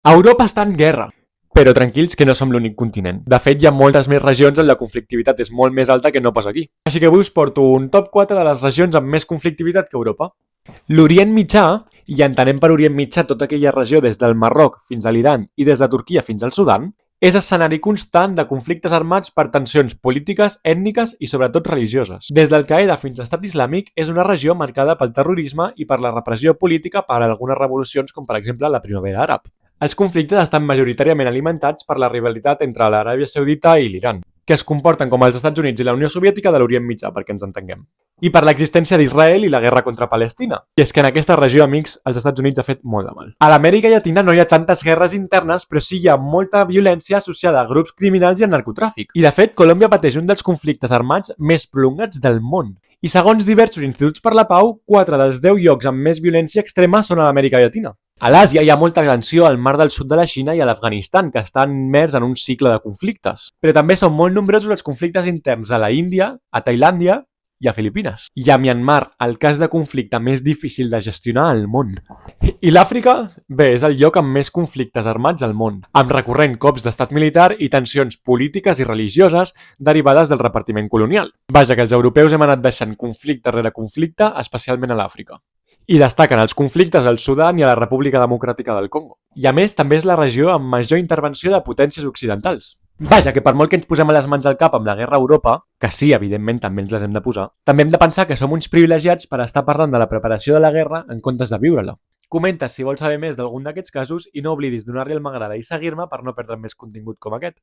Europa està en guerra, però tranquils que no som l'únic continent. De fet, hi ha moltes més regions on la conflictivitat és molt més alta que no pas aquí. Així que avui us porto un top 4 de les regions amb més conflictivitat que Europa. L'Orient Mitjà, i entenem per Orient Mitjà tota aquella regió des del Marroc fins a l'Iran i des de Turquia fins al Sudan, és escenari constant de conflictes armats per tensions polítiques, ètniques i sobretot religioses. Des d'Al-Qaeda fins a Estat Islàmic és una regió marcada pel terrorisme i per la repressió política per a algunes revolucions com per exemple la Primavera Àrab. Els conflictes estan majoritàriament alimentats per la rivalitat entre l'Aràbia Saudita i l'Iran, que es comporten com els Estats Units i la Unió Soviètica de l'Orient Mitjà, perquè ens entenguem. I per l'existència d'Israel i la guerra contra Palestina. I és que en aquesta regió, amics, els Estats Units ha fet molt de mal. A l'Amèrica Llatina no hi ha tantes guerres internes, però sí hi ha molta violència associada a grups criminals i al narcotràfic. I de fet, Colòmbia pateix un dels conflictes armats més prolongats del món. I segons diversos instituts per la pau, 4 dels 10 llocs amb més violència extrema són a l'Amèrica Llatina. A l'Àsia hi ha molta tensió al mar del sud de la Xina i a l'Afganistan, que estan immers en un cicle de conflictes. Però també són molt nombrosos els conflictes interns a la Índia, a Tailàndia i a Filipines. I a Myanmar, el cas de conflicte més difícil de gestionar al món. I l'Àfrica? Bé, és el lloc amb més conflictes armats al món, amb recurrent cops d'estat militar i tensions polítiques i religioses derivades del repartiment colonial. Vaja, que els europeus hem anat deixant conflicte rere conflicte, especialment a l'Àfrica. I destaquen els conflictes al Sudan i a la República Democràtica del Congo. I a més, també és la regió amb major intervenció de potències occidentals. Vaja, que per molt que ens posem a les mans al cap amb la guerra a Europa, que sí, evidentment també ens les hem de posar, també hem de pensar que som uns privilegiats per estar parlant de la preparació de la guerra en comptes de viure-la. Comenta si vols saber més d'algun d'aquests casos i no oblidis donar-li el m'agrada i seguir-me per no perdre més contingut com aquest.